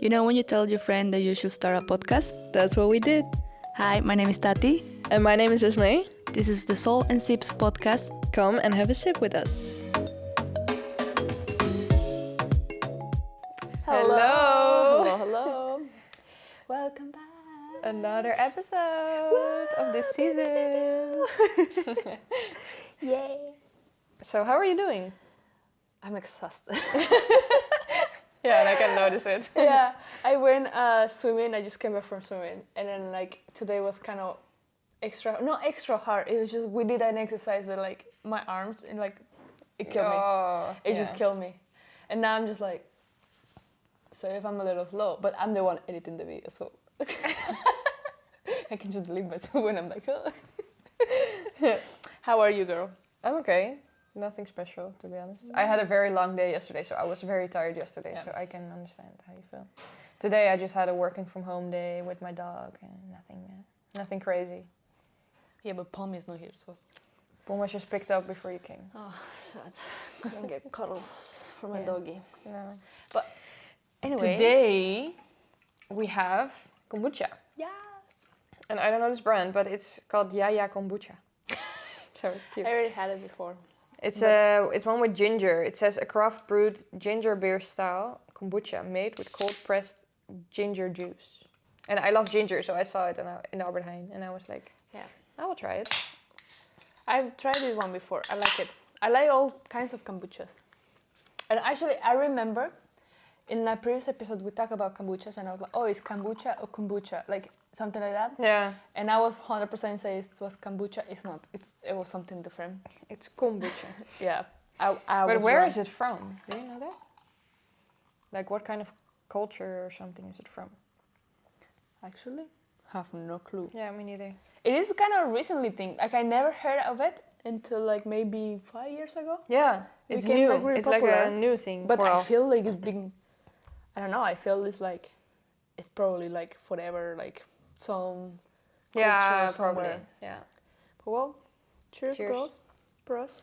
You know when you tell your friend that you should start a podcast? That's what we did. Hi, my name is Tati. And my name is Esme. This is the Soul and Sips podcast. Come and have a sip with us. Hello. Welcome back. Another episode of this season. Yay. So how are you doing? I'm exhausted. Yeah, and I can notice it. Yeah, I went swimming. I just came back from swimming. And then today was kind of not extra hard. It was just, we did an exercise that my arms and it killed me. It just killed me. And now I'm just so if I'm a little slow, but I'm the one editing the video, so I can just delete myself when I'm oh. How are you, girl? I'm okay. Nothing special, to be honest. I had a very long day yesterday, so I was very tired yesterday, so I can understand how you feel. Today I just had a working from home day with my dog and nothing crazy. Yeah, but Palmy is not here, so. Pom was just picked up before you came. Oh, sad. Couldn't get cuddles from my doggy. No. But anyway. Today we have kombucha. Yes. And I don't know this brand, but it's called Yaya Kombucha. So it's cute. I already had it before. It's one with ginger. It says a craft brewed ginger beer style kombucha made with cold pressed ginger juice. And I love ginger, so I saw it in Albert Heijn, and I was like, Yeah. I will try it. I've tried this one before. I like it. I like all kinds of kombuchas. And actually, I remember in a previous episode we talked about kombuchas, and I was like, oh, it's kombucha or kombucha, something like that. Yeah. And I was 100% say it was kombucha. It's not. It was something different. It's kombucha. Yeah. But where is it from? Do you know that? What kind of culture or something is it from? Actually, have no clue. Yeah, me neither. It is kind of recently thing. I never heard of it until maybe 5 years ago. Yeah, it's became, new. really It's popular. like a new thing. But well, I feel it's been. I don't know. I feel it's probably forever some. yeah, culture probably. somewhere. Yeah. But well, cheers, Cheers. girls. Pros.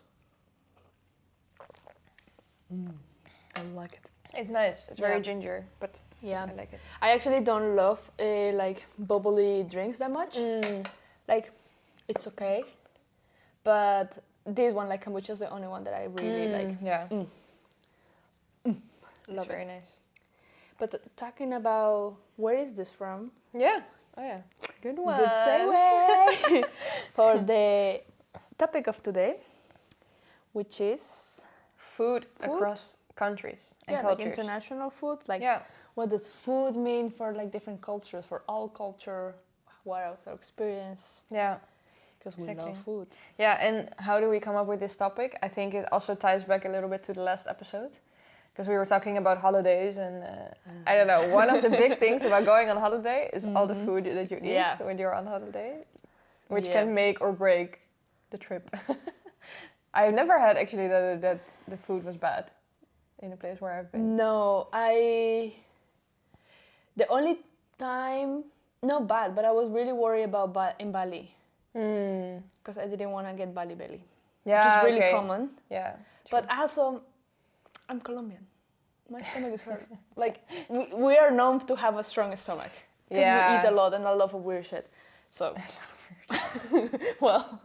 I like it. It's nice. It's very Yeah. ginger, but Yeah. I like it. I actually don't love bubbly drinks that much. It's okay, but this one kombucha is the only one that I really like. Yeah. Love It's it. very nice. But talking about where is this from? Yeah. Oh yeah. Good one. Good segue for the topic of today, which is Food across countries and cultures. international food. Yeah. What does food mean for different cultures, for all culture? What else our experience? Yeah. Because we Exactly. love food. Yeah, and how do we come up with this topic? I think it also ties back a little bit to the last episode. Because we were talking about holidays and I don't know, one of the big things about going on holiday is all the food that you eat when you're on holiday, which can make or break the trip. I've never had actually that the food was bad in a place where I've been. No, the only time, not bad, but I was really worried about in Bali. Because I didn't want to get Bali belly. Yeah, which is really okay. common. Yeah. But also, I'm Colombian. My stomach is hurt. We are known to have a strong stomach. Because we eat a lot and a lot of weird shit. So, well,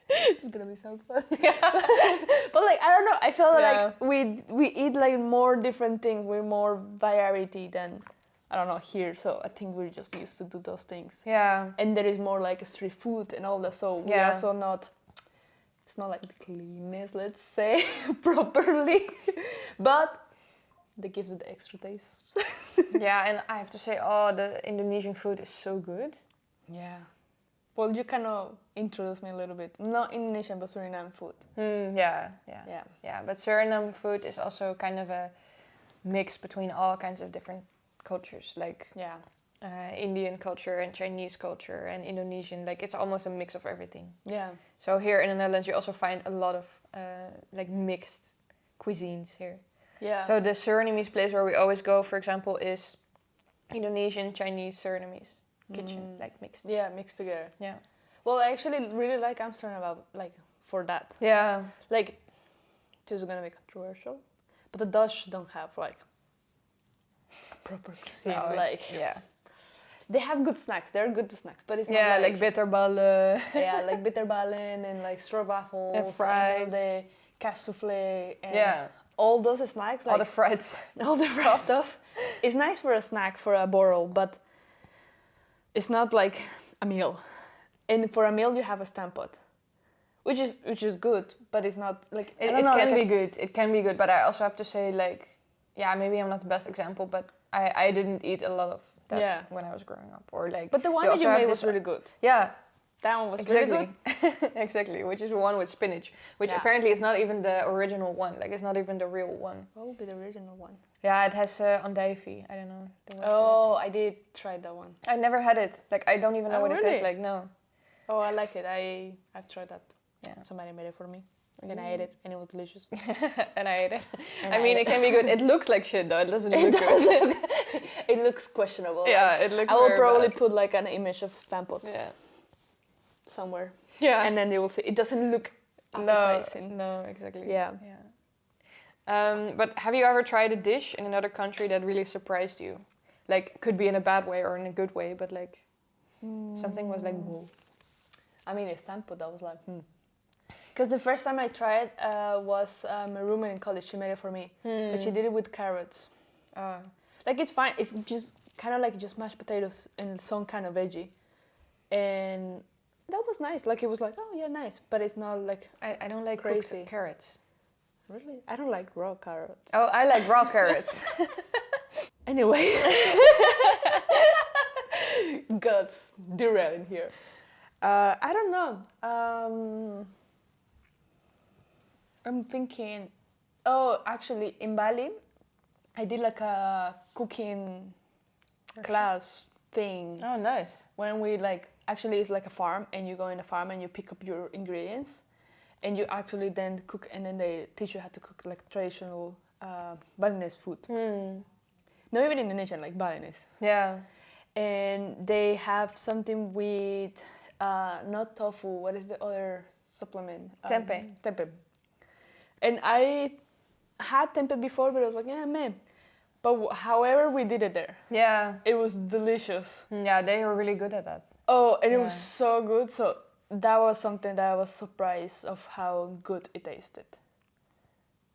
it's gonna be so fun. But I don't know. I feel we eat more different things. We're more variety than I don't know here. So I think we're just used to do those things. Yeah. And there is more street food and all that. So we also not. It's not the cleanest, let's say, properly, but that gives it the extra taste. Yeah, and I have to say, the Indonesian food is so good. Yeah. Well, you kind of introduce me a little bit. Not Indonesian, but Suriname food. Yeah. But Suriname food is also kind of a mix between all kinds of different cultures, Indian culture and Chinese culture and Indonesian. It's almost a mix of everything. Yeah. So here in the Netherlands, you also find a lot of mixed cuisines here. Yeah. So the Surinamese place where we always go, for example, is Indonesian, Chinese, Surinamese kitchen, mixed. Yeah, mixed together. Yeah. Well, I actually really like Amsterdam for that. Yeah. This is gonna be controversial, but the Dutch don't have proper cuisine. No, like yeah. they have good snacks. They're good snacks, but it's Yeah, not like bitterballen. yeah, like bitterballen and like stroopwafels And fries. and the cassouffle and Yeah. all those snacks. Like All the fried all the fried stuff. It's nice for a snack for a borrel, but it's not like a meal. And for a meal, you have a stampot, which is good, but it's not like It can be good. It can be good, but I also have to say, like, yeah, maybe I'm not the best example, but I didn't eat a lot of that when I was growing up, or like. But the one you that also you have made this- was really good. Yeah, That one was exactly. really good. Exactly, which is one with spinach, which Yeah. apparently is not even the original one. Like, it's not even the real one. What would be the original one? Yeah, it has andijvie. I don't know. the word for Oh, I did try that one. that. I never had it. Like, I don't even know Oh, what it tastes really? like. No. Oh, I like it. I've tried that. Yeah. Somebody made it for me, and I ate it, and it was delicious. And I ate it. And I mean, ate it can be good. It looks like shit though. It doesn't It look does good. look. It looks questionable. Yeah, it looks. I will very probably bad. put like an image of Stampot Yeah. somewhere, Yeah. and then they will see. It doesn't look no, appetizing. no, exactly. Yeah. Yeah. But have you ever tried a dish in another country that really surprised you? Like, could be in a bad way or in a good way, but like something was like, whoa. I mean, it's Stampot. I was like, Because the first time I tried was my roommate in college. She made it for me, but she did it with carrots. Like it's fine. It's just kind of like just mashed potatoes and some kind of veggie, and that was nice. Like it was like, oh yeah, nice. But it's not like I don't like crazy cooked carrots. Really. I don't like raw carrots. Oh, I like raw carrots. Anyway, guts derailing here. I don't know. I'm thinking. Oh, actually, in Bali, I did like a cooking class thing. Oh, nice. When we like actually it's like a farm, and you go in a farm and you pick up your ingredients, and you actually then cook, and then they teach you how to cook like traditional Balinese food. Not even Indonesian, like Balinese. Yeah. And they have something with not tofu. What is the other supplement? Tempeh. Tempeh. And I had tempeh before, but I was like, yeah, man. But however we did it there, Yeah. it was delicious. Yeah, they were really good at that. Oh, and it was so good. So that was something that I was surprised of how good it tasted.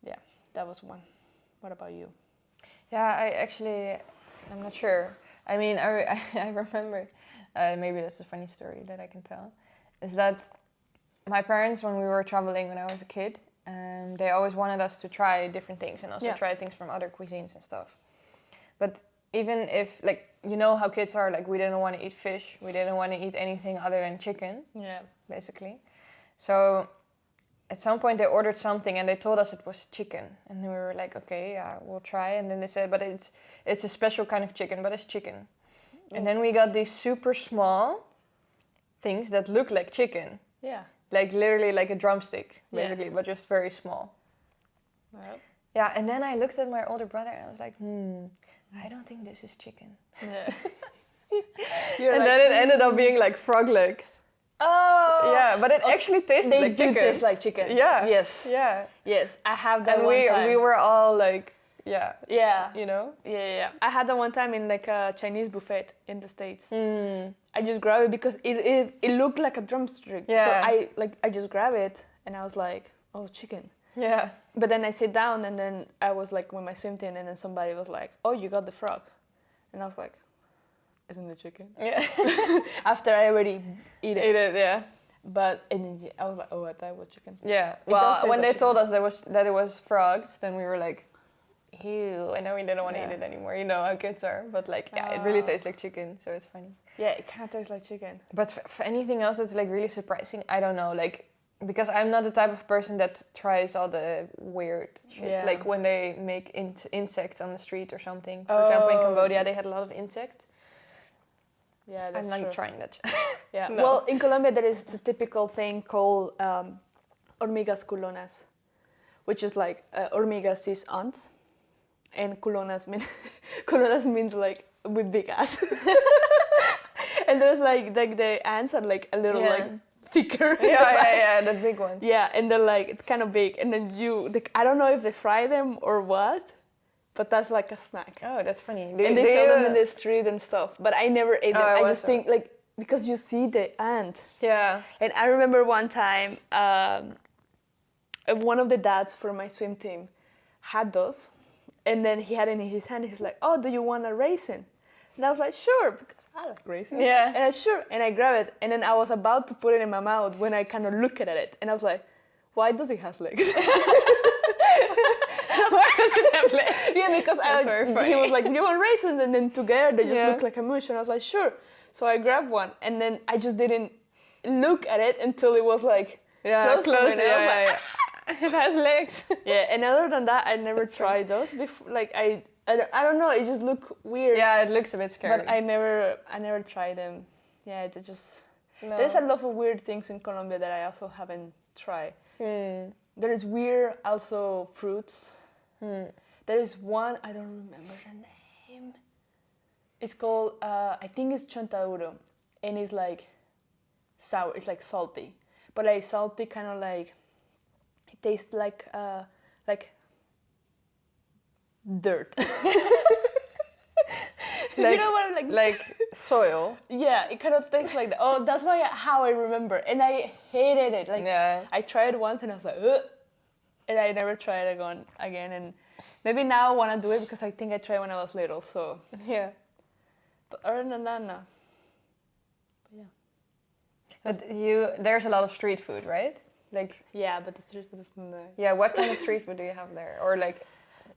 Yeah, that was one. What about you? Yeah, I'm not sure. I mean, I remember, maybe that's a funny story that I can tell, is that my parents, when we were traveling when I was a kid, they always wanted us to try different things and also try things from other cuisines and stuff. But even if, like, you know how kids are, like, we didn't want to eat fish, we didn't want to eat anything other than chicken, basically. So at some point they ordered something and they told us it was chicken, and we were like, okay, yeah, we'll try. And then they said, but it's a special kind of chicken, but it's chicken. And then we got these super small things that look like chicken. Yeah. Like literally like a drumstick, basically, but just very small. Well. Yeah, and then I looked at my older brother and I was like, I don't think this is chicken. Yeah. And then it ended up being like frog legs. Oh. Yeah, but it actually tasted They like do chicken. taste like chicken. Yeah. Yes. Yeah. Yes, I have that And one time. we were all like, Yeah. you know? Yeah. I had that one time in like a Chinese buffet in the States. I just grabbed it because it looked like a drumstick. Yeah. So I just grabbed it and I was like, oh, chicken. Yeah. But then I sit down and then I was like with my swim team and then somebody was like, oh, you got the frog. And I was like, isn't it chicken? Yeah. After I already ate Ate it, yeah. But and then I was like, oh, I thought it was chicken. Yeah. It does Well, taste when like they told us that it was frogs, then we were like, ew, and then we didn't want to Yeah. eat it anymore. You know how kids are. But like, yeah, it really tastes like chicken, so it's funny. Yeah, it kind of tastes like chicken. But for anything else that's like really surprising, I don't know, like, because I'm not the type of person that tries all the weird shit. Yeah. Like when they make insects on the street or something. For example, in Cambodia, they had a lot of insects. Yeah, that's I'm not true. trying that. Yeah. No. Well, in Colombia there is a typical thing called hormigas culonas, which is like hormigas is ants, and culonas culonas means like with big ass. And there's like the ants are like a little like thicker. Yeah, the big ones. Yeah, and they're like kind of big, and then I don't know if they fry them or what, but that's like a snack. Oh, that's funny. And they sell them in the street and stuff, but I never ate them. I just think like because you see the ant. Yeah. And I remember one time, one of the dads for my swim team had those, and then he had it in his hand. He's like, "Oh, do you want a raisin?" And I was like, "Sure," because I like raisins. Yeah. And I sure, and I grabbed it, and then I was about to put it in my mouth when I kind of looked at it, and I was like, "Why does it have legs?" Why does it have legs? Yeah, because he was like, "You want raisins?" And then together they just look like a mush, and I was like, "Sure." So I grabbed one, and then I just didn't look at it until it was like close. Yeah. It has legs. Yeah, and other than that, I never tried those before. Like I don't know. It just look weird. Yeah, it looks a bit scary. But I never tried them. Yeah, it just. No. There's a lot of weird things in Colombia that I also haven't tried. There is weird also fruits. There is one, I don't remember the name. It's called, I think it's chontaduro, and it's like sour. It's like salty, but like salty, kind of like it tastes like dirt. Like, you know what? Like soil. Yeah, it kind of tastes like that. Oh, that's how I remember, and I hated it. Like I tried it once, and I was like, ugh. And I never tried it again. And maybe now I want to do it because I think I tried when I was little. So yeah. But other than that, no. But yeah. But there's a lot of street food, right? Like yeah, but the street food is nice. Yeah, what kind of street food do you have there? Or like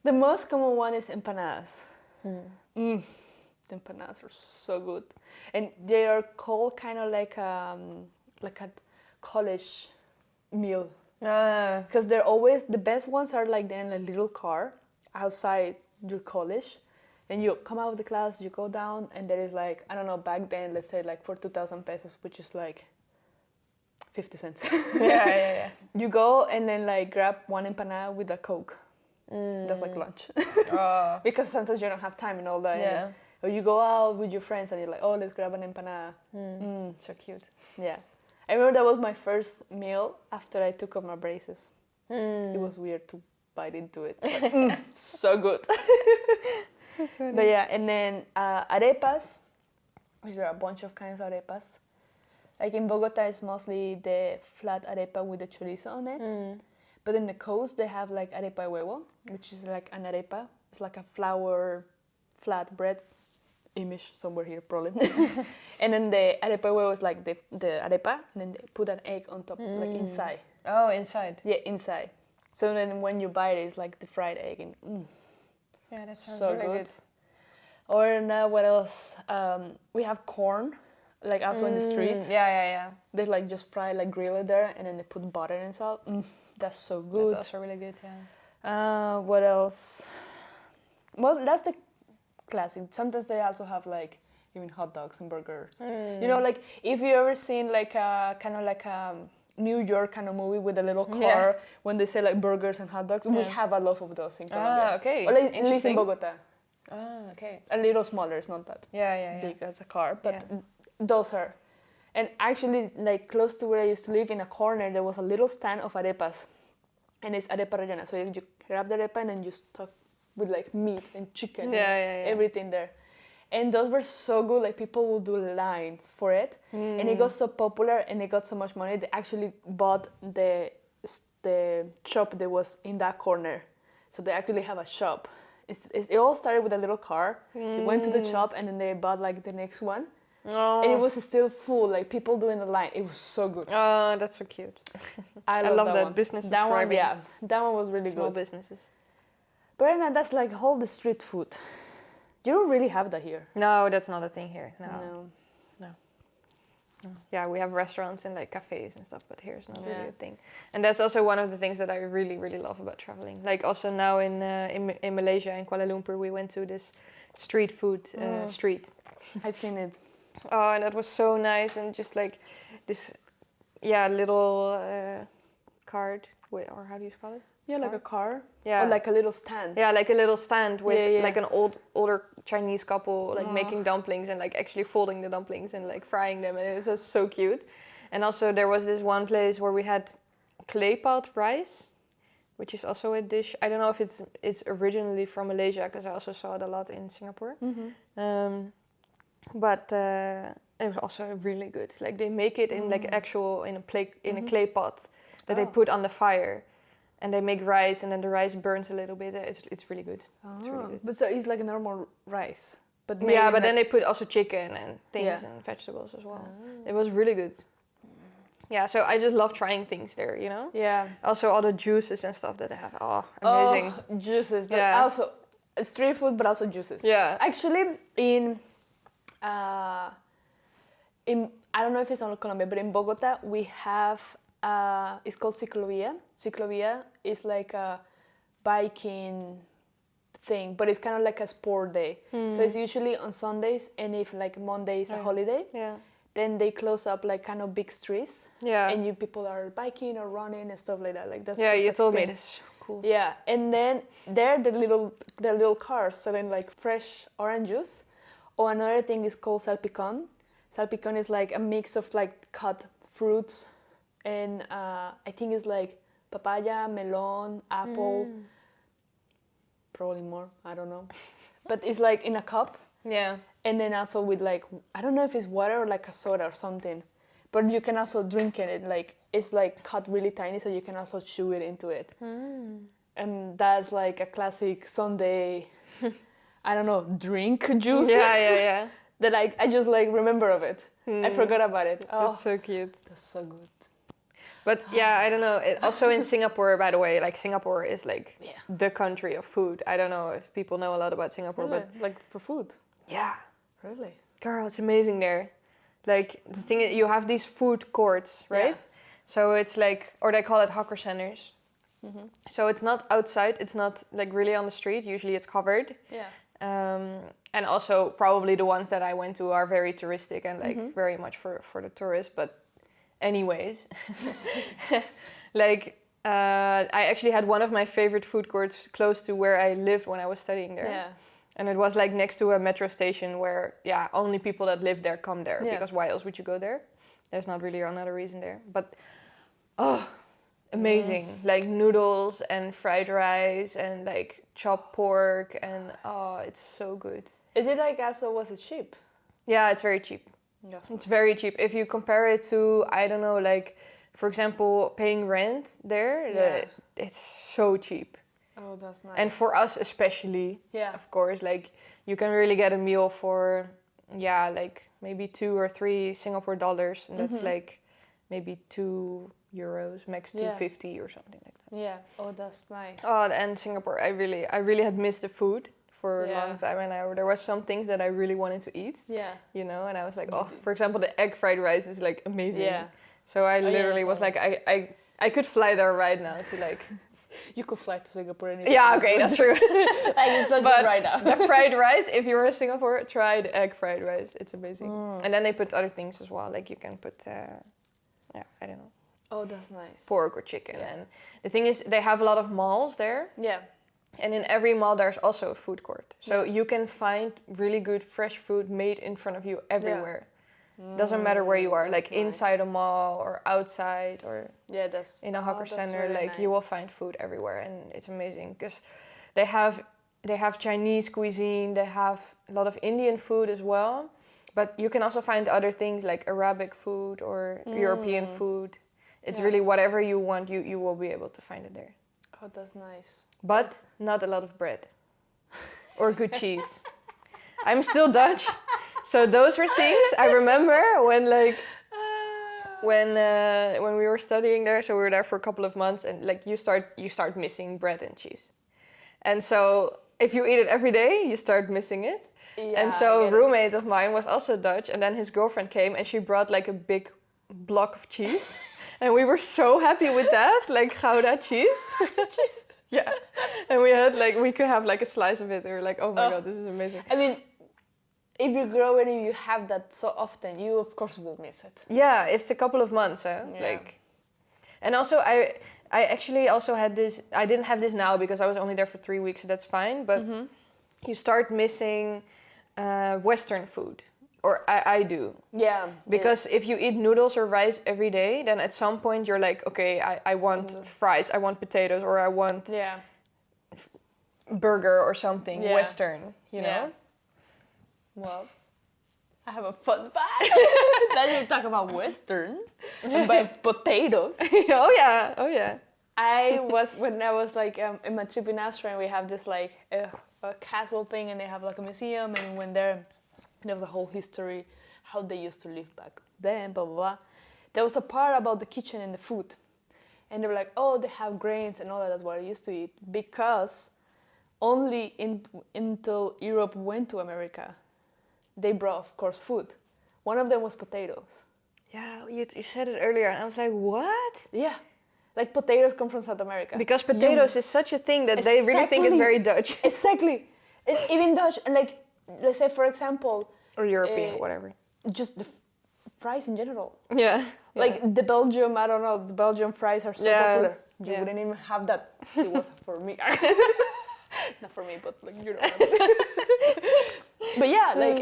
the most common one is empanadas. The empanadas are so good, and they are called kind of like a college meal. Because they're always the best ones are like they're in a little car outside your college, and you come out of the class, you go down, and there is like, I don't know, back then, let's say like for 2,000 pesos, which is like 50 cents. Yeah. You go and then like grab one empanada with a Coke. That's like lunch. Because sometimes you don't have time and all that. Yeah. Or you go out with your friends and you're like, oh, let's grab an empanada. So cute. Yeah. I remember that was my first meal after I took off my braces. It was weird to bite into it. But, so good. That's funny. But yeah, and then arepas, which are a bunch of kinds of arepas. Like in Bogota, it's mostly the flat arepa with the chorizo on it. But in the coast, they have like arepa de huevo, which is like an arepa. It's like a flour, flat bread. Image somewhere here, probably. And then the arepa de huevo is like the arepa, and then they put an egg on top, like inside. Oh, inside. Yeah, inside. So then when you bite it, it's like the fried egg, and yeah, that sounds so really good. Or now, what else? We have corn, like also in the street. Yeah. They like just fry, like grill it there, and then they put butter and salt. That's so good. That's also really good, yeah. What else? Well, that's the classic. Sometimes they also have like even hot dogs and burgers. You know, like if you ever seen like a kind of like a New York kind of movie with a little car when they say like burgers and hot dogs, we have a lot of those in Colombia. Okay. Or like, at least in Bogota. Okay. A little smaller, it's not that big as a car, but those are. And actually, like close to where I used to live, in a corner, there was a little stand of arepas, and it's arepa rellena. So you grab the arepa and then you stuck with like meat and chicken, and everything there. And those were so good. Like people will do lines for it, and it got so popular and it got so much money. They actually bought the shop that was in that corner. So they actually have a shop. It all started with a little car. They went to the shop and then they bought like the next one. Oh. And it was still full, like people doing the line. It was so good. Oh, that's so cute. I love that one. Business that one, thriving. yeah, that one was really Small good. businesses. But right now, that's like all the street food. You don't really have that here. No, that's not a thing here. No. Yeah, we have restaurants and like cafes and stuff, but here's not really a thing. And that's also one of the things that I really, really love about traveling. Like also now in Malaysia, in Kuala Lumpur, we went to this street food street. I've seen it. Oh, and that was so nice, and just like this, little cart, or how do you call it? Yeah, like a car. Yeah. Or like a little stand. Yeah, like a little stand with like an older Chinese couple like making dumplings and like actually folding the dumplings and like frying them, and it was just so cute. And also there was this one place where we had clay pot rice, which is also a dish. I don't know if it's originally from Malaysia, because I also saw it a lot in Singapore. But it was also really good. Like they make it in like actual in a clay pot that they put on the fire, and they make rice, and then the rice burns a little bit. It's really good. It's really good. But so it's like a normal rice. But Yeah, but then they put also chicken and things and vegetables as well. It was really good. Yeah, so I just love trying things there, you know? Yeah. Also all the juices and stuff that they have. Oh, amazing. Oh, juices. Yeah. Also, street food, but also juices. Yeah. Actually, in I don't know if it's on Colombia, but in Bogota we have it's called ciclovia. Ciclovia is like a biking thing, but it's kind of like a sport day. So it's usually on Sundays, and if like Monday is a holiday, then they close up like kind of big streets. Yeah. And people are biking or running and stuff like that. Like that's Yeah, just you a told me thing. this. So cool. Yeah, and then there the little cars selling like fresh orange juice. Or another thing is called salpicón. Salpicón is like a mix of like cut fruits, and I think it's like papaya, melon, apple, probably more. I don't know, but it's like in a cup. Yeah. And then also with like, I don't know if it's water or like a soda or something, but you can also drink it. Like it's like cut really tiny, so you can also chew it into it. And that's like a classic Sunday, I don't know, drink juice. Yeah. That I just like remember of it. I forgot about it. Oh, That's so cute. that's so good. But yeah, I don't know. Also in Singapore, by the way, like Singapore is like the country of food. I don't know if people know a lot about Singapore, Really? but Like for food. yeah, Really? girl, it's amazing there. Like the thing is, you have these food courts, right? Yeah. So it's like, or they call it hawker centers. So it's not outside. It's not like really on the street. Usually it's covered. Yeah. And also probably the ones that I went to are very touristic and like very much for the tourists. But anyways, like I actually had one of my favorite food courts close to where I lived when I was studying there. Yeah. And it was like next to a metro station where, only people that live there come there. Because why else would you go there? There's not really another reason there. But, amazing. Like noodles and fried rice and like chopped pork. And, it's so good. Is it like also was it cheap? Yeah, it's very cheap. Yes. It's very cheap. If you compare it to, I don't know, like, for example, paying rent there, it's so cheap. Oh, that's nice. And for us especially, of course, like you can really get a meal for, like maybe 2 or 3 Singapore dollars, and that's like maybe €2, max 2.50 or something like that. Yeah. Oh, that's nice. Oh, and Singapore, I really had missed the food for a long time, and there was some things that I really wanted to eat. Yeah. You know, and I was like, for example, the egg fried rice is like amazing. Yeah. So I literally was like, I could fly there right now to like. You could fly to Singapore anytime. Yeah, okay, that's true. Like it's not But just right now. the fried rice, if you're in Singapore, try the egg fried rice. It's amazing. And then they put other things as well. Like you can put, I don't know, Oh, that's nice. pork or chicken. And the thing is, they have a lot of malls there. Yeah. And in every mall, there's also a food court. So you can find really good fresh food made in front of you everywhere. Doesn't matter where you are, like inside a mall or outside or that's in a hawker that's center, really like nice. you will find food everywhere, and it's amazing because they have Chinese cuisine, they have a lot of Indian food as well, but you can also find other things like Arabic food or European food. It's really whatever you want, you will be able to find it there. Oh, that's nice. But not a lot of bread or good cheese. I'm still Dutch. So those were things I remember when when we were studying there. So we were there for a couple of months, and like you start missing bread and cheese. And so if you eat it every day, you start missing it. Yeah, And so a roommate of mine was also Dutch, and then his girlfriend came and she brought like a big block of cheese. And we were so happy with that, like Gouda cheese. Yeah. And we could have like a slice of it. We were like, oh my God, this is amazing. I mean, if you grow and you have that so often, you of course will miss it. Yeah, it's a couple of months, like. And also I actually also had this, I didn't have this now because I was only there for 3 weeks, so that's fine. But you start missing Western food or I do. Yeah. Because if you eat noodles or rice every day, then at some point you're like, okay, I want fries, I want potatoes, or I want burger or something Western, you know? Well, I have a fun fact. Now you talk about Western and by potatoes. Oh yeah. When I was like in my trip in Austria, we have this like a castle thing, and they have like a museum, and we went there. There was a whole history, how they used to live back then, blah blah blah. There was a part about the kitchen and the food, and they were like, oh, they have grains and all that. That's what I used to eat, because only until Europe went to America, they brought, of course, food. One of them was potatoes. Yeah, you said it earlier, and I was like, what? Yeah. Like potatoes come from South America. Because potatoes is such a thing that they really think is very Dutch. Exactly. It's even Dutch. And like, let's say, for example... Or European, whatever. Just the fries in general. Yeah. Like the Belgium, I don't know, the Belgian fries are so popular. You wouldn't even have that. It was for me. Not for me, but like, you know what I mean. But yeah, like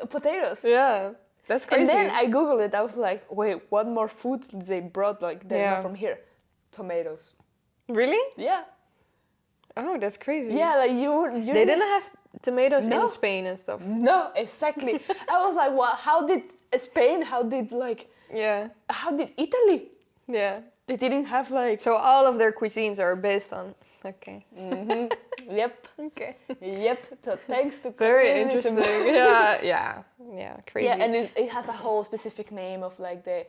potatoes. Yeah. That's crazy. And then I Googled it. I was like, wait, what more foods did they brought? Like, they're not from here. Tomatoes. Really? Yeah. Oh, that's crazy. Yeah, like they didn't have tomatoes in Spain and stuff. No, exactly. I was like, well, how did Spain? How did Italy? Yeah. They didn't have like. So all of their cuisines are based on. Okay. Mm-hmm. Yep. Okay. Yep. So thanks to very interesting. Yeah. Crazy. Yeah, and it has a whole specific name of like the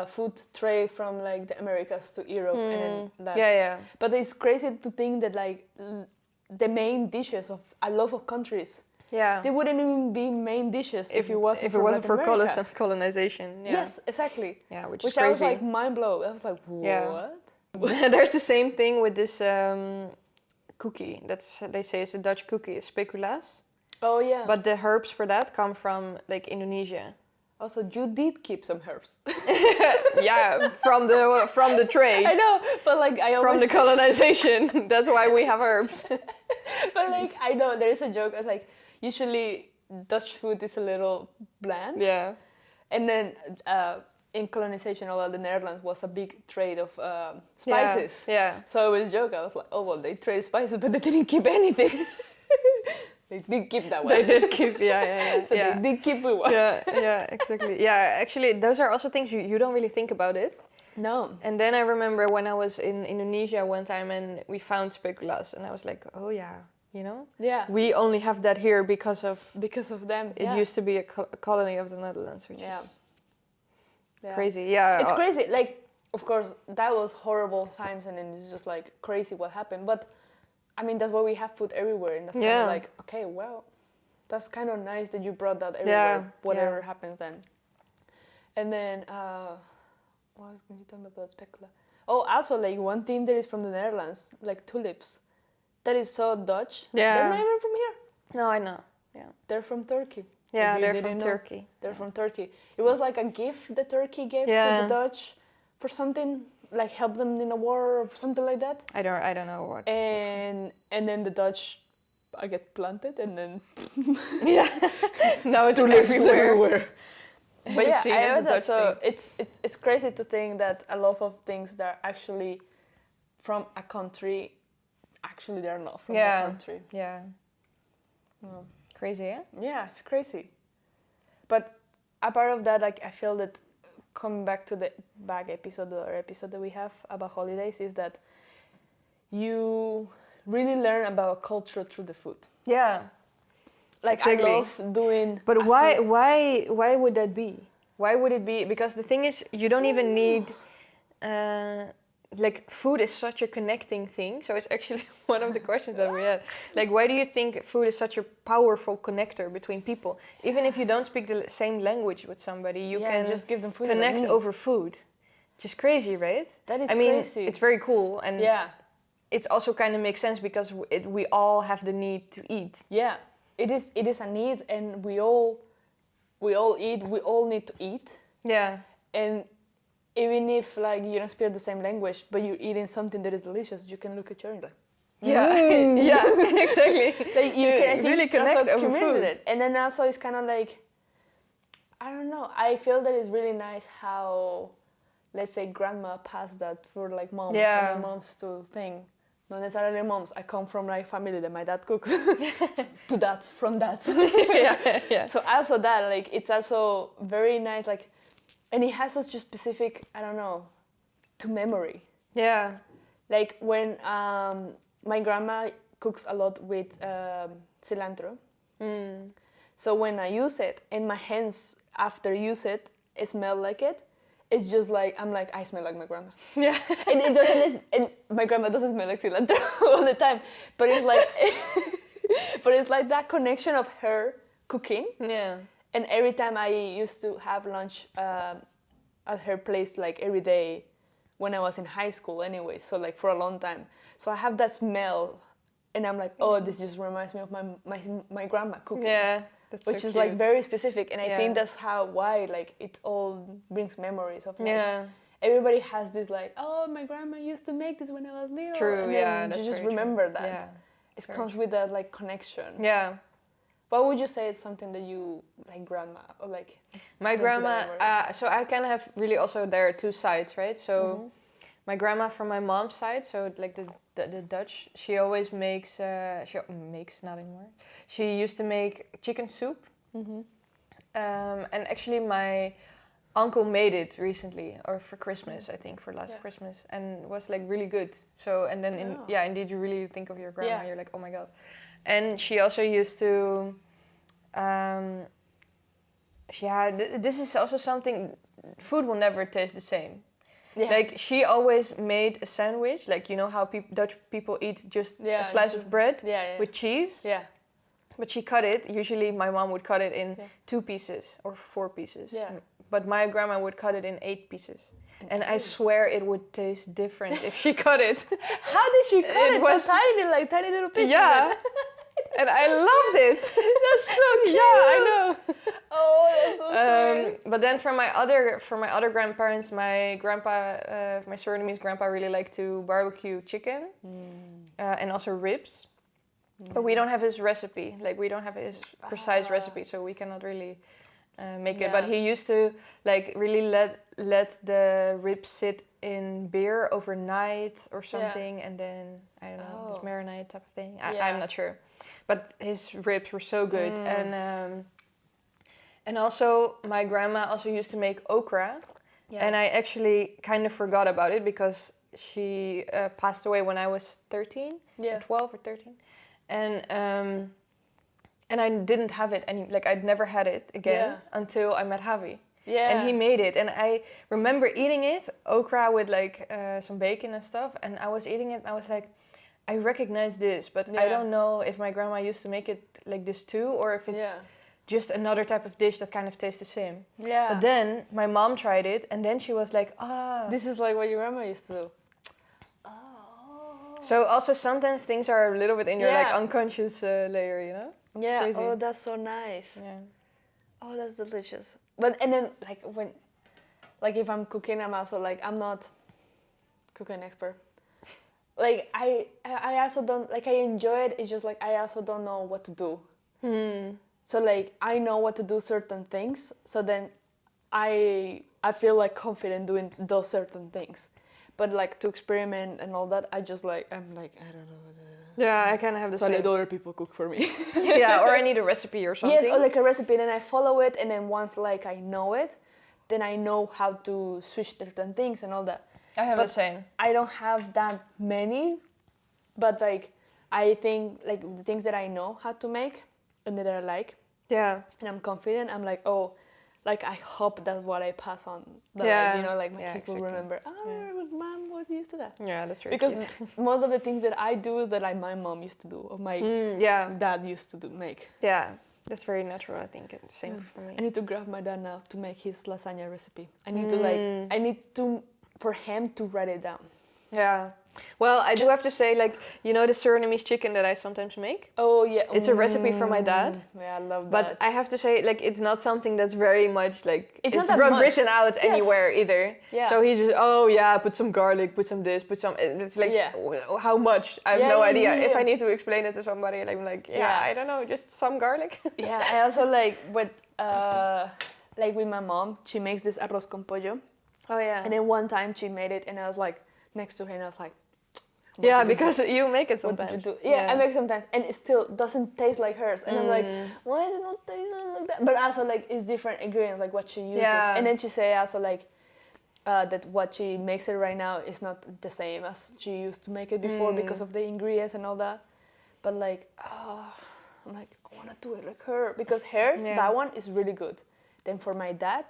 food trade from like the Americas to Europe, and then that. Yeah. But it's crazy to think that like the main dishes of a lot of countries. Yeah. They wouldn't even be main dishes if it wasn't for colonization. Yeah. Yes, exactly. Yeah, which is crazy. I was like mind blown. I was like, what? Yeah. There's the same thing with this cookie. They say it's a Dutch cookie, it's speculaas. Oh yeah. But the herbs for that come from like Indonesia. Also, you did keep some herbs. Yeah, from the trade. I know, but like I always... From the colonization. That's why we have herbs. But like I know there is a joke. It's like usually Dutch food is a little bland. Yeah. And then in colonization, all of the Netherlands was a big trade of spices. Yeah. So it was a joke. I was like, oh well, they trade spices, but they didn't keep anything. They did keep that one. They did keep, yeah. So they did keep it one. Yeah, exactly. Yeah, actually, those are also things you don't really think about it. No. And then I remember when I was in Indonesia one time and we found speculaas, and I was like, oh yeah, you know? Yeah. We only have that here because of them. It used to be a colony of the Netherlands, which is Yeah. Crazy. Yeah. It's crazy. Like, of course, that was horrible times, and then it's just like crazy what happened. But I mean, that's why we have food everywhere, and that's kind of like, okay, well, that's kind of nice that you brought that everywhere. Whatever happens then. And then, what was going to tell me about specula? Oh, also like one thing that is from the Netherlands, like tulips, that is so Dutch. Yeah. They're not even from here. No, I know. Yeah. They're from Turkey. Yeah, they're from Turkey. They're from Turkey. It was like a gift the Turkey gave to the Dutch for something, like help them in a war or something like that. I don't know what. And then the Dutch, I guess, planted, and then now it's everywhere. But yeah, I heard that. So it's crazy to think that a lot of things that are actually from a country, actually they're not from a country. Yeah. Oh. Crazy, yeah? Yeah, it's crazy. But apart of that, like I feel that coming back to the episode that we have about holidays is that you really learn about culture through the food. Yeah. Like exactly. I love doing. But why would that be? Why would it be? Because the thing is, you don't even need. Like food is such a connecting thing, so it's actually one of the questions that we had. Like, why do you think food is such a powerful connector between people? Even if you don't speak the same language with somebody, you can just give them food connect over food. Just crazy, right? That is crazy. It's very cool, and it's also kind of makes sense because we all have the need to eat. Yeah, it is a need, and we all eat. We all need to eat. Yeah, and even if like you don't speak the same language, but you're eating something that is delicious, you can look at your and like, yeah, exactly. Like you can really connect over food. And then also it's kind of like, I don't know. I feel that it's really nice how, let's say, grandma passed that for like moms and then moms to thing. Not necessarily moms. I come from like family that my dad cooks to dads from dads. yeah. So also that like it's also very nice like, and it has such a specific I don't know, to memory. Yeah. Like when my grandma cooks a lot with cilantro. So when I use it and my hands after use it smell like it, it's just like I'm like I smell like my grandma. Yeah. And it doesn't. And my grandma doesn't smell like cilantro all the time. But it's like, but it's like that connection of her cooking. Yeah. And every time I used to have lunch at her place, like every day, when I was in high school, anyway. So like for a long time. So I have that smell, and I'm like, oh, this just reminds me of my grandma cooking. Yeah. That's Which so is cute. like very specific, and I think that's why like it all brings memories of like everybody has this like, oh, my grandma used to make this when I was little. True, and then you just remember that. Yeah, it comes with that like connection. Yeah. What would you say is something that you like grandma or like? My grandma. So I kind of have really also there are two sides, right? So my grandma from my mom's side, so like the Dutch, she always makes. She makes not anymore. She used to make chicken soup. And actually my uncle made it recently, or for Christmas, I think, for last Christmas, and was like really good. So, and then indeed, you really think of your grandma. You're like, oh my god. And she also used to. She had. This is also something. Food will never taste the same. Yeah. Like she always made a sandwich, like you know how Dutch people eat just a slice of bread with cheese. Yeah. But she cut it. Usually, my mom would cut it in 2 pieces or 4 pieces. Yeah. But my grandma would cut it in 8 pieces. And I swear it would taste different if she cut it. How did she cut it? It was so tiny, like tiny little pieces. Yeah. And I loved it. That's so cute. Yeah, I know. Oh, that's so sweet. But then from my other grandparents, my grandpa, my Surinamese grandpa, really liked to barbecue chicken and also ribs. But we don't have his recipe. Like we don't have his precise recipe, so we cannot really make it. But he used to like really let the ribs sit in beer overnight or something, and then I don't know, this marinade type of thing. I'm not sure, but his ribs were so good. And also my grandma also used to make okra, and I actually kind of forgot about it because she passed away when I was 13, or 12 or 13. And I didn't have it I'd never had it again until I met Javi. Yeah. And he made it, and I remember eating it, okra with like some bacon and stuff, and I was eating it and I was like, I recognize this, but I don't know if my grandma used to make it like this too, or if it's just another type of dish that kind of tastes the same. Yeah. But then my mom tried it, and then she was like, this is like what your grandma used to do. So also sometimes things are a little bit in your like unconscious layer, you know? Yeah. Crazy. Oh, that's so nice. Yeah. Oh, that's delicious. But and then like when, like if I'm cooking, I'm also like I'm not cooking expert. Like I also don't like I enjoy it. It's just like I also don't know what to do. So like I know what to do certain things. So then I feel like confident doing those certain things. But like to experiment and all that, I'm like I don't know. Yeah, I kind of have the same. So I let other people cook for me. Yeah, or I need a recipe or something. Yes, or like a recipe, and then I follow it, and then once like I know it, then I know how to switch certain things and all that. I have the same. I don't have that many, but like I think like the things that I know how to make and that I like. Yeah. And I'm confident. I'm like, oh, like I hope that's what I pass on. That, like, you know, like my kids will remember. Mom was used to that. Yeah, that's right. Because most of the things that I do is that like my mom used to do or my dad used to make. Yeah, that's very natural. I think it's same for me. I need to grab my dad now to make his lasagna recipe. I need to for him to write it down. Yeah. Well, I do have to say, like, you know the Surinamese chicken that I sometimes make? Oh, yeah. It's a recipe from my dad. Yeah, I love that. But I have to say, like, it's not something that's very much, like, it's not written out anywhere either. Yeah. So he just, put some garlic, put some this, put some... It's like, how much? I have no idea. If I need to explain it to somebody, I'm like, I don't know, just some garlic. Yeah, I also like with... like with my mom, she makes this arroz con pollo. Oh yeah. And then one time she made it, and I was like next to her, and I was like, Yeah, because you make it what sometimes. did you do? Yeah, I make sometimes, and it still doesn't taste like hers. And I'm like, why is it not tasting like that? But also like it's different ingredients, like what she uses. Yeah. And then she say also like that what she makes it right now is not the same as she used to make it before because of the ingredients and all that. But like, I'm like, I want to do it like her because hers, that one is really good. Then for my dad,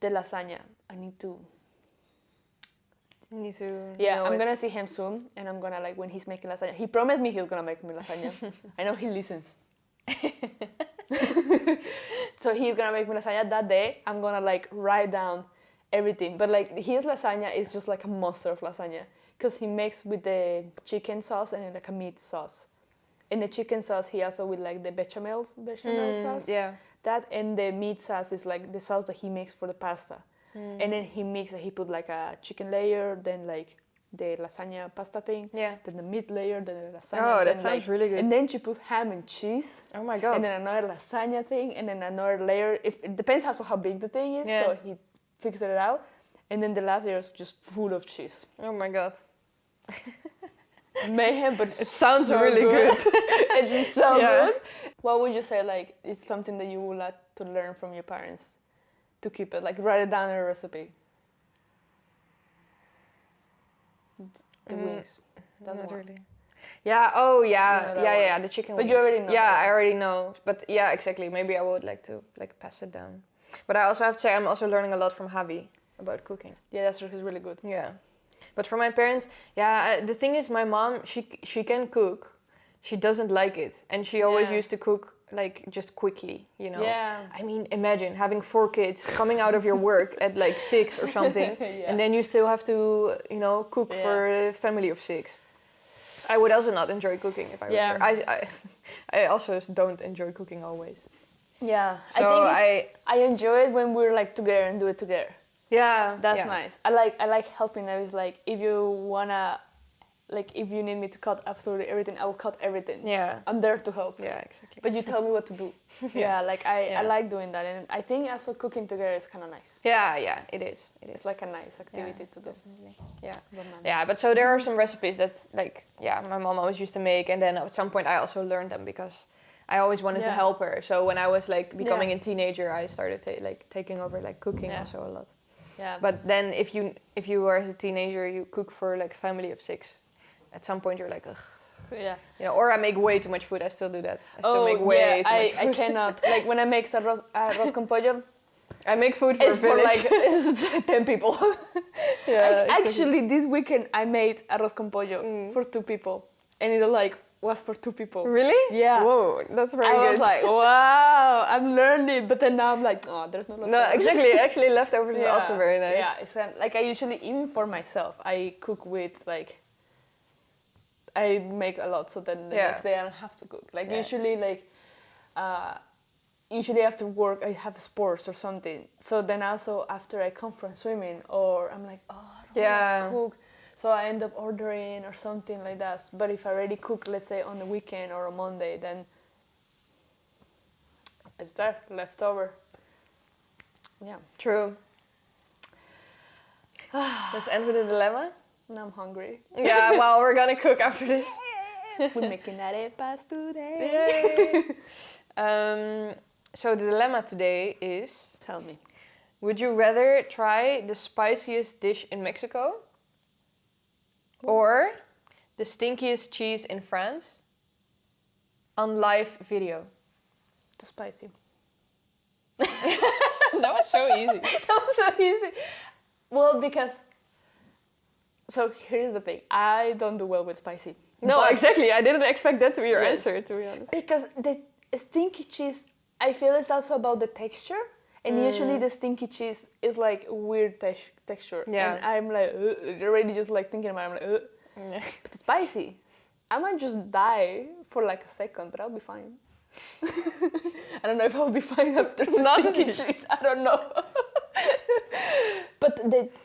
the lasagna, I need to. Yeah, I'm gonna see him soon, and I'm gonna like when he's making lasagna. He promised me he's gonna make me lasagna. I know he listens. So he's gonna make me lasagna that day. I'm gonna like write down everything. But like his lasagna is just like a monster of lasagna because he makes with the chicken sauce and then like a meat sauce. In the chicken sauce, he also with like the bechamel sauce. Yeah. That and the meat sauce is like the sauce that he makes for the pasta. And then he put like a chicken layer, then like the lasagna pasta thing, then the meat layer, then the lasagna. Oh, that sounds really good. And then she put ham and cheese. Oh my god. And then another lasagna thing, and then another layer. It depends also how big the thing is, so he fixed it out. And then the last layer is just full of cheese. Oh my god. Mayhem, but it sounds so really good. It's so good. What would you say like it's something that you would like to learn from your parents? To keep it, like write it down in a recipe. The wings. That's Not one. really. Yeah. Oh yeah. You know Yeah. The chicken. But wings. you already know. Yeah, that. I already know. But yeah, exactly. Maybe I would like to like pass it down. But I also have to say I'm also learning a lot from Javi about cooking. Yeah, that's really good. Yeah. But for my parents, the thing is, my mom she can cook. She doesn't like it, and she always used to cook like just quickly, you know. Yeah. I mean, imagine having 4 kids coming out of your work at like 6 or something, and then you still have to, you know, cook for a family of 6. I would also not enjoy cooking if I were her. I also don't enjoy cooking always. Yeah. So I enjoy it when we're like together and do it together. Yeah. That's nice. I like helping. It's like if you wanna. Like, if you need me to cut absolutely everything, I will cut everything. Yeah. I'm there to help. Yeah, exactly. But you tell me what to do. I like doing that. And I think also cooking together is kind of nice. Yeah, it is. It's like a nice activity to do. Definitely. Yeah, but so there are some recipes that, like, my mom always used to make. And then at some point I also learned them because I always wanted to help her. So when I was, like, becoming a teenager, I started, taking over, like, cooking also a lot. Yeah. But then if you were as a teenager, you cook for, like, a family of 6. At some point you're like, ugh. Yeah. You know, or I make way too much food. I still do that. I still make way too much food. I cannot. Like when I make arroz con pollo, I make food for it's a village. for like 10 people. Actually, this weekend I made arroz con pollo for 2 people, and it was for 2 people. Really? Yeah. Whoa, that's very good. I was like, wow, I'm learning, but then now I'm like, oh, there's no leftovers. No, exactly. Actually, leftovers is also very nice. Yeah, it's like I usually, even for myself, I cook with like. I make a lot, so then the next day I don't have to cook. Like usually, usually after work I have sports or something. So then also after I come from swimming, or I'm like, oh, I don't want to cook. So I end up ordering or something like that. But if I already cook, let's say on the weekend or a Monday, then it's there, leftover. Yeah. True. Let's end with a dilemma. Now I'm hungry. Yeah, well, we're gonna cook after this. We're making arepas today. Yay! So the dilemma today is... Tell me. Would you rather try the spiciest dish in Mexico or the stinkiest cheese in France on live video? Too spicy. That was so easy. That was so easy. Well, because... So here's the thing. I don't do well with spicy. No, exactly. I didn't expect that to be your Yes. answer, to be honest. Because the stinky cheese, I feel it's also about the texture. And usually the stinky cheese is like weird texture. Yeah. And I'm like, already just like thinking about it, I'm like, Yeah. But it's spicy. I might just die for like a second, but I'll be fine. I don't know if I'll be fine after the stinky cheese. I don't know. But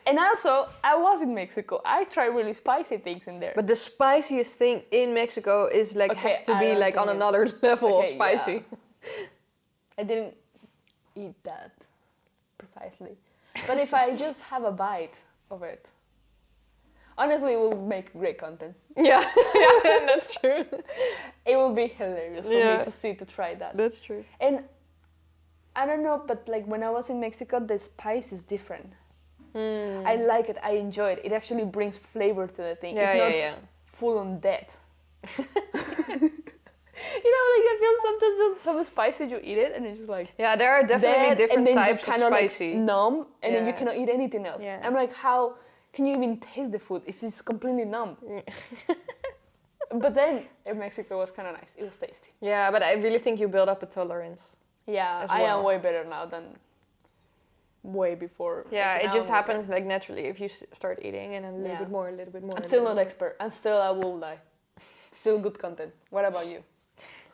and also I was in Mexico. I tried really spicy things in there. But the spiciest thing in Mexico is like has to I be don't like on think another level of Okay, spicy. I didn't eat that. precisely. But if I just have a bite of it, honestly, it will make great content. Yeah, yeah, that's true. It will be hilarious for me to try that. That's true. And I don't know, but like when I was in Mexico, the spice is different. I like it. I enjoy it. It actually brings flavor to the thing. Yeah, it's not full on dead. You know, like I feel sometimes just some spicy, you eat it and it's just like Yeah, there are definitely dead, different and then types you're of kind of spicy. like numb, and then you cannot eat anything else. Yeah. I'm like, how can you even taste the food if it's completely numb? But then in Mexico it was kind of nice. It was tasty. Yeah, but I really think you build up a tolerance. Yeah, As I am well. way better now than way before. Yeah, Like, it now just I'm way happens like naturally if you start eating and then a little bit more, a little bit more. better. I'm still not expert. I will die. Still good content. What about you?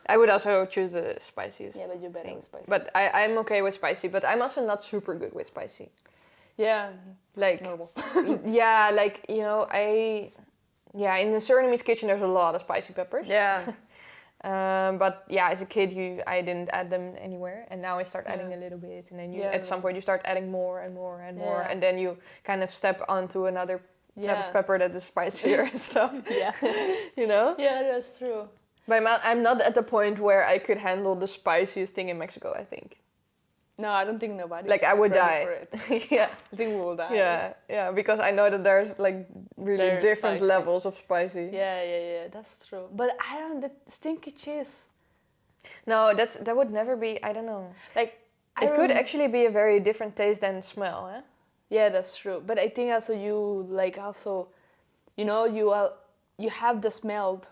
I would also choose the spiciest. Yeah, but you're better thing. with spicy. But I'm okay with spicy, but I'm also not super good with spicy. Yeah, Like, normal. yeah, like, you know, in the Surinamese kitchen there's a lot of spicy peppers. Yeah. But yeah, as a kid, I didn't add them anywhere, and now I start adding a little bit, and then at some point you start adding more and more and more, and then you kind of step onto another type of pepper that is spicier and stuff. Yeah. You know? Yeah, that's true. But I'm not at the point where I could handle the spiciest thing in Mexico, I think. No, I don't think nobody. Like, I would die. For it. Yeah. I think we will die. Yeah, because I know that there's like really There's different spicy. levels of spicy. Yeah, that's true. But I don't, the stinky cheese. No, that would never be, I don't know. Like, It could actually be a very different taste than smell, eh? Yeah, that's true. But I think also you know, you have the smell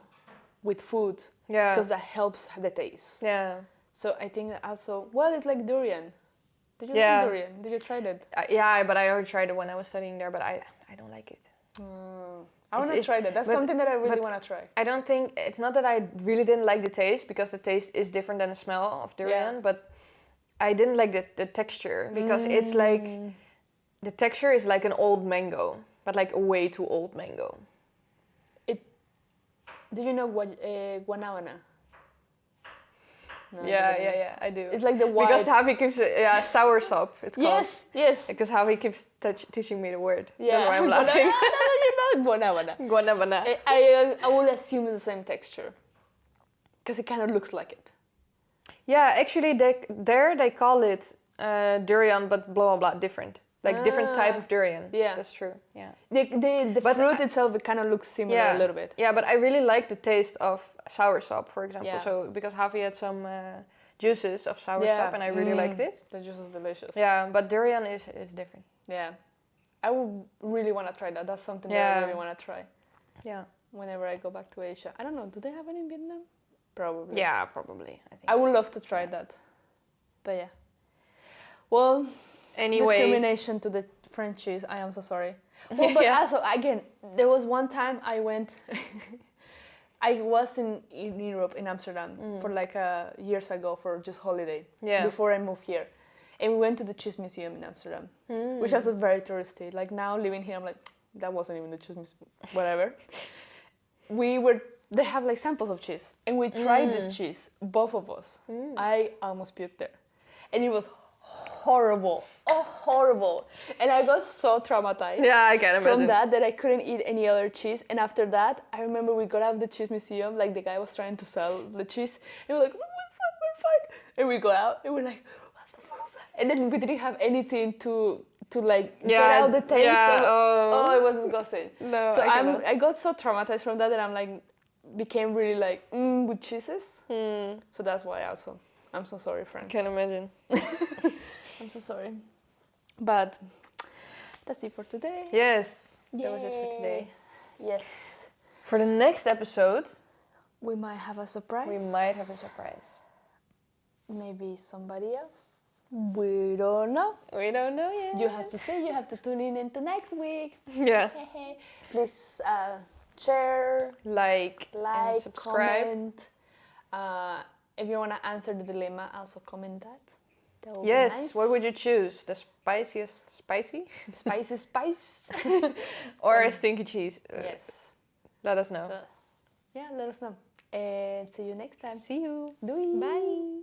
with food. Yeah. Because that helps the taste. Yeah. So I think that also, well, it's like durian. Did you Yeah. like durian? Did you try that? Yeah, but I already tried it when I was studying there, but I don't like it. I want to try that. That's something that I really want to try. I don't think, it's not that I really didn't like the taste, because the taste is different than the smell of durian, but I didn't like the texture, because it's like, the texture is like an old mango, but like a way too old mango. Do you know what guanábana? No, Yeah, I do. It's like the white. Because Javi keeps, sour sop, it's called. Yes. Because Javi keeps teaching me the word. Yeah. That's why I'm laughing. You know guanábana. Guanabana. I would assume it's the same texture. Because it kind of looks like it. Yeah, actually, they call it durian, but blah blah blah, different. Like different type of durian. Yeah, that's true. Yeah. The fruit itself, it kind of looks similar a little bit. Yeah, but I really like the taste of sour sop, for example. Yeah. So because Javi had some juices of sour sop, and I really liked it. The juice is delicious. Yeah, but durian is different. Yeah, I would really want to try that. That's something that I really want to try. Yeah. Whenever I go back to Asia, I don't know. Do they have it in Vietnam? Probably. Yeah, probably. I think. I would love to try that. But yeah. Well. Anyways. Discrimination to the French cheese. I am so sorry. Well, but also, again, there was one time I went. I was in Europe, in Amsterdam, for like years ago for just holiday. Yeah. Before I moved here, and we went to the cheese museum in Amsterdam, which was very touristy. Like now living here, I'm like, that wasn't even the cheese museum. Whatever. They have like samples of cheese, and we tried this cheese, both of us. I almost puked there, and it was horrible, and I got so traumatized. Yeah, I can imagine. From that I couldn't eat any other cheese. And after that, I remember we got out of the cheese museum, like the guy was trying to sell the cheese, and we're like, we're fine. And we go out, and we're like, what the fuck is that? And then we didn't have anything to like get out the taste. Yeah, it was disgusting. No, so I I got so traumatized from that I'm like, became really like with cheeses. So that's why also, I'm so sorry, friends. Can imagine. I'm so sorry. But that's it for today. Yes, that was it for today. Yes. For the next episode, We might have a surprise. Maybe somebody else. We don't know. We don't know yet. You have to tune in into next week. Yeah. Please share, Like, and subscribe. comment. If you want to answer the dilemma, also comment that. That would Yes, be nice. what would you choose? The spiciest spicy? Spice. Or a stinky cheese? Yes. Let us know. Yeah, let us know. And see you next time. See you. Doei. Bye.